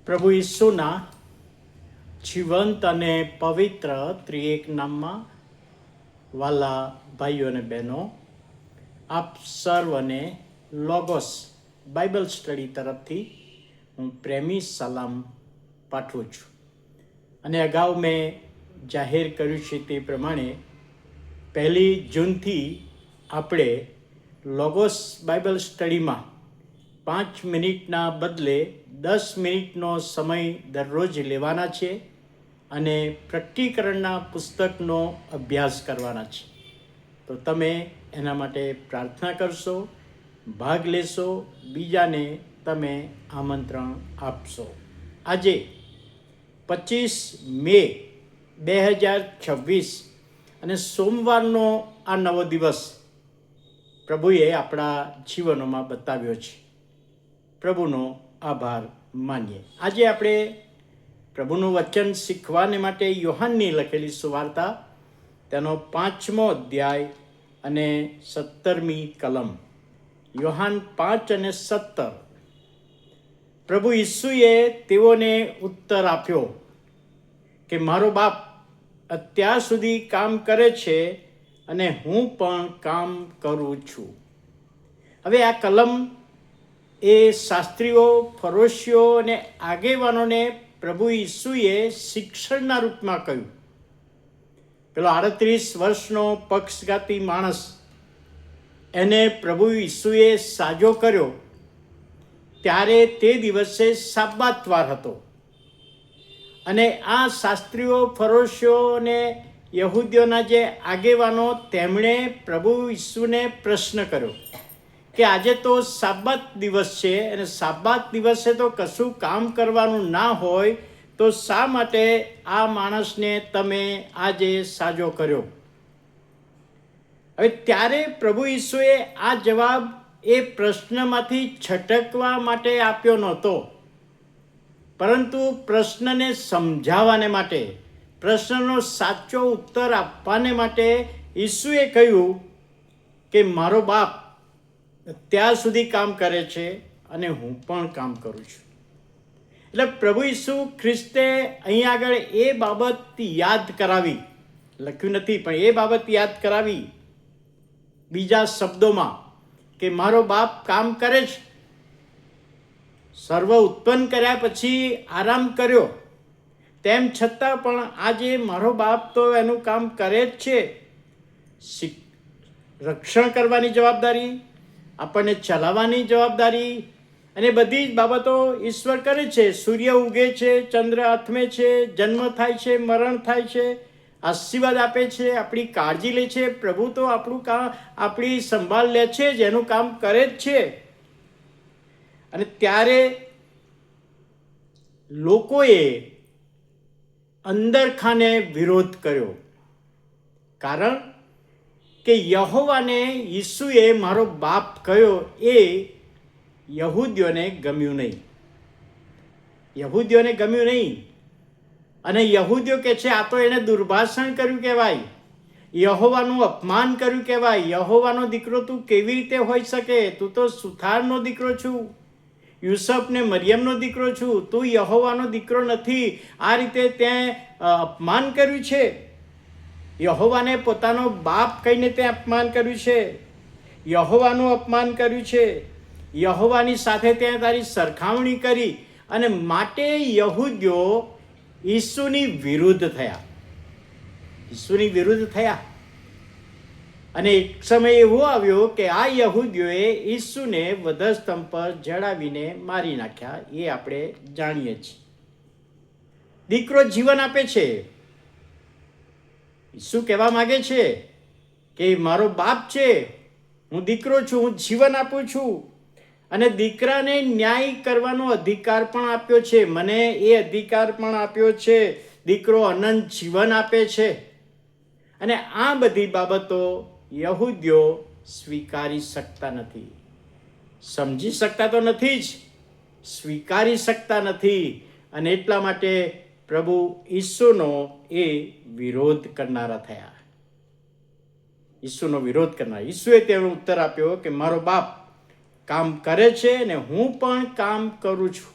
પ્રભુ ઈસુના જીવંત અને પવિત્ર ત્રિએક નામમાં વાલા ભાઈઓ અને બહેનો, આપ સર્વને લોગોસ બાઇબલ સ્ટડી તરફથી હું પ્રેમી સલામ પાઠવું છું. અને અગાઉ મેં જાહેર કર્યું છે તે પ્રમાણે 1 જૂનથી આપણે લોગોસ બાઇબલ સ્ટડીમાં 5 મિનિટના બદલે 10 મિનિટનો સમય દરરોજ લેવાના છે અને પ્રકટીકરણના પુસ્તકનો અભ્યાસ કરવાના છે. તો તમે એના માટે પ્રાર્થના કરશો, ભાગ લેશો, બીજાને તમે આમંત્રણ આપશો. આજે 25 મે 2026 અને સોમવારનો આ નવો દિવસ પ્રભુએ આપણા જીવનોમાં બતાવ્યો છે. પ્રભુનો આભાર માનીએ. આજે આપણે પ્રભુનું વચન શીખવાને માટે યોહાનની લખેલી સુવાર્તા, તેનો 5મો અધ્યાય અને 17મી કલમ. યોહાન 5 અને 17. પ્રભુ ઈસુએ તેઓને ઉત્તર આપ્યો કે મારો બાપ અત્યાર સુધી કામ કરે છે અને હું પણ કામ કરું છું. હવે આ કલમ એ શાસ્ત્રીઓ, ફરોશીઓ અને આગેવાનોને પ્રભુ ઈસુએ શિક્ષણના રૂપમાં કહ્યું. પેલો 38 વર્ષનો પક્ષઘાતી માણસ, એને પ્રભુ ઈસુએ સાજો કર્યો ત્યારે તે દિવસે સાબાતવાર હતો. અને આ શાસ્ત્રીઓ, ફરોશીઓ અને યહૂદીઓના જે આગેવાનો, તેમણે પ્રભુ ઈસુને પ્રશ્ન કર્યો કે આજે તો સાબાત દિવસ છે અને સાબાત દિવસે તો કશું કામ કરવાનું ના હોય, તો શા માટે આ માણસને તમે આજે સાજો કર્યો? હવે ત્યારે પ્રભુ ઈસુએ આ જવાબ એ પ્રશ્નમાંથી છટકવા માટે આપ્યો નહોતો, પરંતુ પ્રશ્નને સમજાવવાને માટે, પ્રશ્નનો સાચો ઉત્તર આપવાને માટે ઈસુએ કહ્યું કે મારો બાપ અત્યાર સુધી કામ કરે છે અને હું પણ કામ કરું છું. એટલે પ્રભુ ઈસુ ખ્રિસ્તે અહીં આગળ એ બાબત યાદ કરાવી, લખ્યું નથી પણ એ બાબત યાદ કરાવી બીજા શબ્દોમાં કે મારો બાપ કામ કરે છે. સર્વ ઉત્પન્ન કર્યા પછી આરામ કર્યો, તેમ છતાં પણ આજે મારો બાપ તો એનું કામ કરે જ છે. રક્ષણ કરવાની જવાબદારી, આપણને ચલાવવાની જવાબદારી અને બધી જ બાબતો ઈશ્વર કરે છે. સૂર્ય ઉગે છે, ચંદ્ર આથમે છે, જન્મ થાય છે, મરણ થાય છે, આશીર્વાદ આપે છે, આપણી કાળજી લે છે. પ્રભુ તો આપણું કામ, આપણી સંભાળ લે છે જ, એનું કામ કરે જ છે. અને ત્યારે લોકોએ અંદરખાને વિરોધ કર્યો, કારણ કે યહોવાને ઈસુએ મારો બાપ કહ્યો એ યહૂદીઓને ગમ્યું નહીં. યહૂદીઓને ગમ્યું નહીં. અને યહૂદીઓ કહે છે આ તો એને દુર્ભાષણ કર્યું કહેવાય, યહોવાનું અપમાન કર્યું કહેવાય. યહોવાનો દીકરો તું કેવી રીતે હોઈ શકે? તું તો સુથારનો દીકરો છું, યુસુફ ને મરિયમનો દીકરો છું, તું યહોવાનો દીકરો નથી. આ રીતે ત્યાં અપમાન કર્યું છે. યહોવાને પોતાનો બાપ કહીને તે અપમાન કર્યું છે, યહોવાનું અપમાન કર્યું છે, યહોવાની સાથે ત્યાં તારી સરખામણી કરી. અને માટે યહૂદીઓ ઈસુની વિરુદ્ધ થયા, ઈસુની વિરુદ્ધ થયા. અને એક સમય એવો આવ્યો કે આ યહૂદીઓએ ઈસુને વધસ્તંભ પર જડાવીને મારી નાખ્યા. એ આપણે જાણીએ છીએ. દીકરો જીવન આપે છે. ઈસુ કહેવા માંગે છે કે મારો બાપ છે, હું દીકરો છું, હું જીવન આપું છું. અને દીકરાને ન્યાય કરવાનો અધિકાર પણ આપ્યો છે. મને એ અધિકાર પણ આપ્યો છે. દીકરો અનંત જીવન આપે છે. અને આ બધી બાબતો યહૂદીઓ સ્વીકારી શકતા નથી. સમજી શકતા તો નથી જ, સ્વીકારી શકતા નથી. અને એટલા માટે પ્રભુ ઈસુનો એ વિરોધ કરનારા થયા. ઈસુનો વિરોધ કરનાર. ઈસુએ તેનો ઉત્તર આપ્યો કે મારો બાપ કામ કરે છે અને હું પણ કામ કરું છું.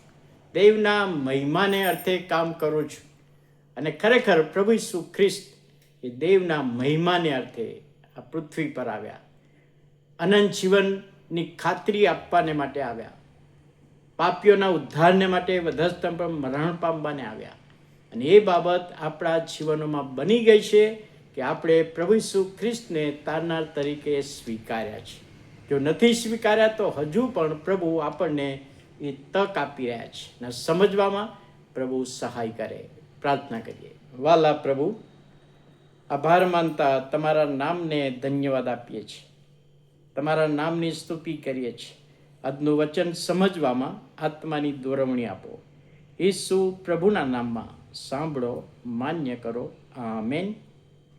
દેવના મહિમાને અર્થે કામ કરું છું. અને ખરેખર પ્રભુ ઈસુ ખ્રિસ્ત એ દેવના મહિમાને અર્થે આ પૃથ્વી પર આવ્યા. અનંત જીવનની ખાતરી આપવાને માટે આવ્યા. પાપીઓના ઉદ્ધારને માટે વધસ્તંભ પર મરણ પામવાને આવ્યા. અને એ બાબત આપણા જીવનોમાં બની ગઈ છે કે આપણે પ્રભુ ઈસુ ખ્રિસ્તને તારનાર તરીકે સ્વીકાર્યા છે. જો નથી સ્વીકાર્યા તો હજુ પણ પ્રભુ આપણને એ તક આપી રહ્યા છે અને સમજવામાં પ્રભુ સહાય કરે. પ્રાર્થના કરીએ. વાલા પ્રભુ, આભાર માનતા તમારા નામને ધન્યવાદ આપીએ છીએ. તમારા નામની સ્તુતિ કરીએ છીએ. આજનું વચન સમજવામાં આત્માની દોરવણી આપો. ઈસુ પ્રભુના નામમાં સાંભળો, માન્ય કરો. આમેન.